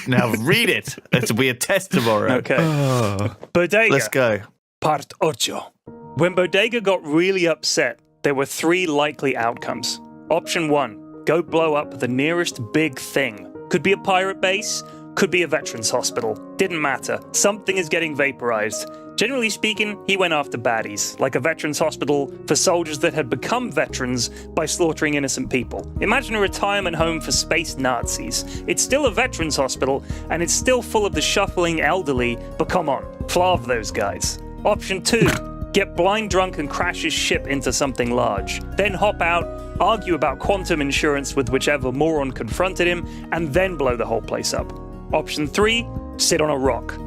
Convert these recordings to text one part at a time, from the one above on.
Now read it. It'll be a test tomorrow. Okay. Bodega. Let's go. Part Ocho. When Bodega got really upset, there were 3 likely outcomes. Option 1, go blow up the nearest big thing. Could be a pirate base, could be a veterans hospital. Didn't matter. Something is getting vaporized. Generally speaking, he went after baddies, like a veterans hospital for soldiers that had become veterans by slaughtering innocent people. Imagine a retirement home for space Nazis. It's still a veterans hospital, and it's still full of the shuffling elderly, but come on, flav those guys. Option 2, get blind drunk and crash his ship into something large. Then hop out, argue about quantum insurance with whichever moron confronted him, and then blow the whole place up. Option 3, sit on a rock.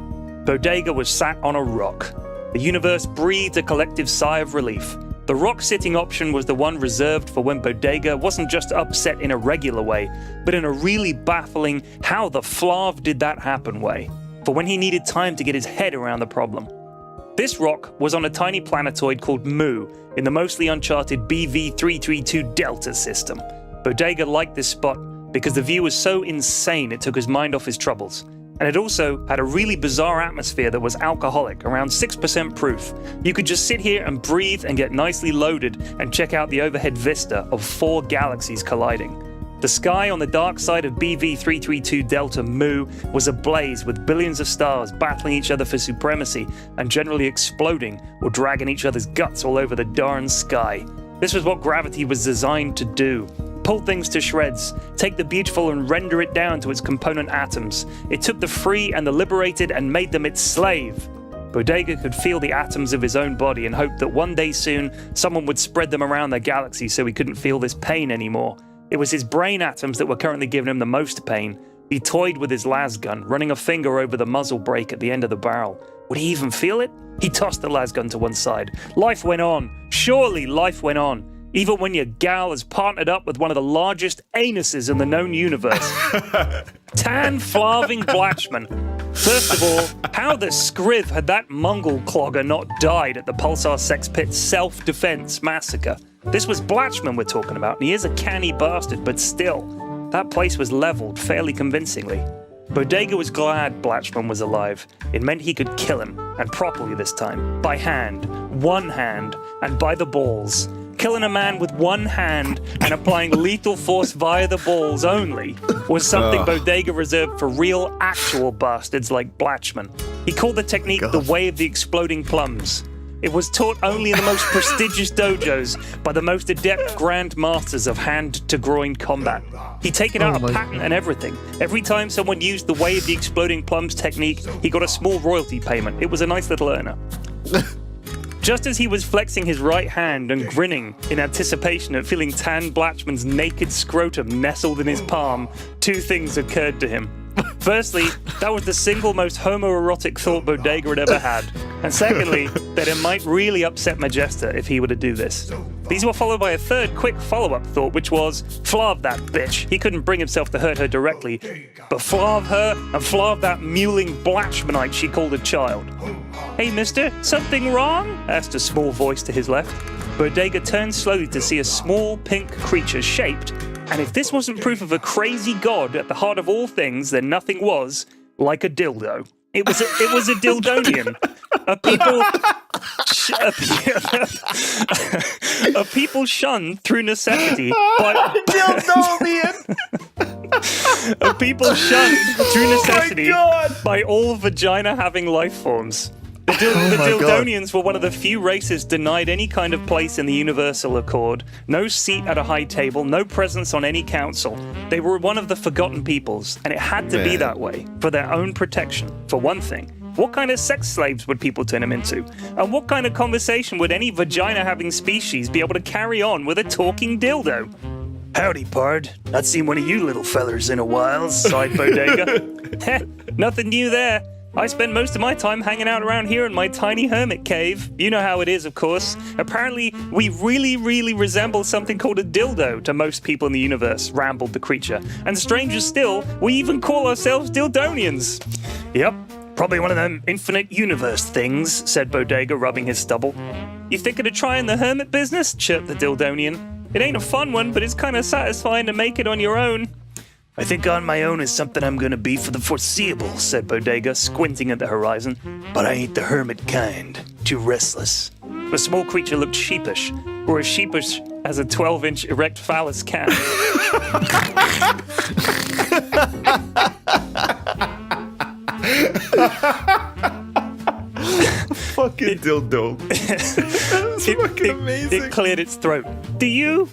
Bodega was sat on a rock. The universe breathed a collective sigh of relief. The rock-sitting option was the one reserved for when Bodega wasn't just upset in a regular way, but in a really baffling how the flav did that happen way, for when he needed time to get his head around the problem. This rock was on a tiny planetoid called Mu in the mostly uncharted BV332 Delta system. Bodega liked this spot because the view was so insane it took his mind off his troubles. And it also had a really bizarre atmosphere that was alcoholic, around 6% proof. You could just sit here and breathe and get nicely loaded and check out the overhead vista of 4 galaxies colliding. The sky on the dark side of BV332 Delta Mu was ablaze with billions of stars battling each other for supremacy and generally exploding or dragging each other's guts all over the darn sky. This was what gravity was designed to do. Pull things to shreds, take the beautiful and render it down to its component atoms. It took the free and the liberated and made them its slave. Bodega could feel the atoms of his own body and hoped that one day soon someone would spread them around the galaxy so he couldn't feel this pain anymore. It was his brain atoms that were currently giving him the most pain. He toyed with his lasgun, running a finger over the muzzle brake at the end of the barrel. Would he even feel it? He tossed the lasgun to one side. Life went on. Surely life went on. Even when your gal is partnered up with one of the largest anuses in the known universe. Tan flaving Blatchman. First of all, how the scriv had that Mongol clogger not died at the Pulsar Sex Pit self-defense massacre? This was Blatchman we're talking about, and he is a canny bastard, but still, that place was leveled fairly convincingly. Bodega was glad Blatchman was alive. It meant he could kill him, and properly this time, by hand, one hand, and by the balls. Killing a man with one hand and applying lethal force via the balls only was something Bodega reserved for real, actual bastards like Blatchman. He called the technique the Way of the Exploding Plums. It was taught only in the most prestigious dojos by the most adept grand masters of hand-to-groin combat. He'd taken out a patent and everything. Every time someone used the Way of the Exploding Plums technique, he got a small royalty payment. It was a nice little earner. Just as he was flexing his right hand and grinning in anticipation at feeling Tan Blatchman's naked scrotum nestled in his palm, 2 things occurred to him. Firstly, that was the single most homoerotic thought Bodega had ever had. And secondly, that it might really upset Majesta if he were to do this. These were followed by a third quick follow-up thought, which was, flav that bitch. He couldn't bring himself to hurt her directly, but flav her and flav that mewling Blatchmanite she called a child. Hey, mister, something wrong? Asked a small voice to his left. Bodega turned slowly to see a small pink creature shaped, and if this wasn't proof of a crazy god at the heart of all things, then nothing was, like a dildo. It was a dildonian. A people shunned through necessity by Dildonian! a people shunned through necessity by all vagina-having life forms. The Dildonians were one of the few races denied any kind of place in the universal accord, no seat at a high table, no presence on any council. They were one of the forgotten peoples, and it had to be that way, for their own protection. For one thing, what kind of sex slaves would people turn them into? And what kind of conversation would any vagina-having species be able to carry on with a talking dildo? Howdy, pard. Not seen one of you little fellers in a while, sighed Bodega. Nothing new there. I spend most of my time hanging out around here in my tiny hermit cave. You know how it is, of course. Apparently, we really resemble something called a dildo to most people in the universe, rambled the creature. And stranger still, we even call ourselves Dildonians. Yep, probably one of them infinite universe things, said Bodega, rubbing his stubble. You thinking of trying the hermit business? Chirped the Dildonian. It ain't a fun one, but it's kind of satisfying to make it on your own. I think on my own is something I'm gonna be for the foreseeable, said Bodega, squinting at the horizon. But I ain't the hermit kind. Too restless. The small creature looked sheepish, or as sheepish as a 12-inch erect phallus can. Fucking dildo. That's fucking amazing. It cleared its throat. Do you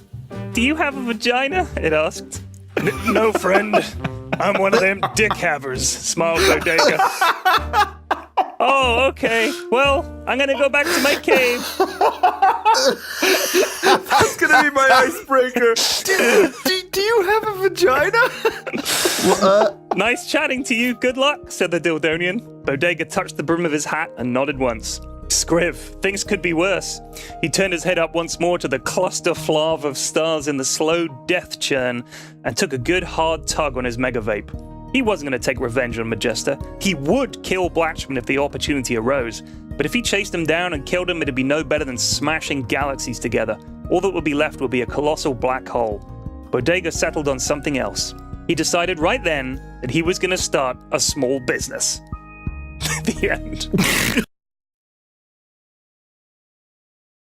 have a vagina? It asked. No, friend. I'm one of them dick havers, smiled Bodega. Oh, okay. Well, I'm gonna go back to my cave. That's gonna be my icebreaker. Do you have a vagina? Nice chatting to you. Good luck, said the Dildonian. Bodega touched the brim of his hat and nodded once. Scriv, things could be worse. He turned his head up once more to the cluster flav of stars in the slow death churn and took a good hard tug on his mega vape. He wasn't going to take revenge on Majesta. He would kill Blatchman if the opportunity arose, but if he chased him down and killed him, it'd be no better than smashing galaxies together. All that would be left would be a colossal black hole. Bodega settled on something else. He decided right then that he was going to start a small business. The end.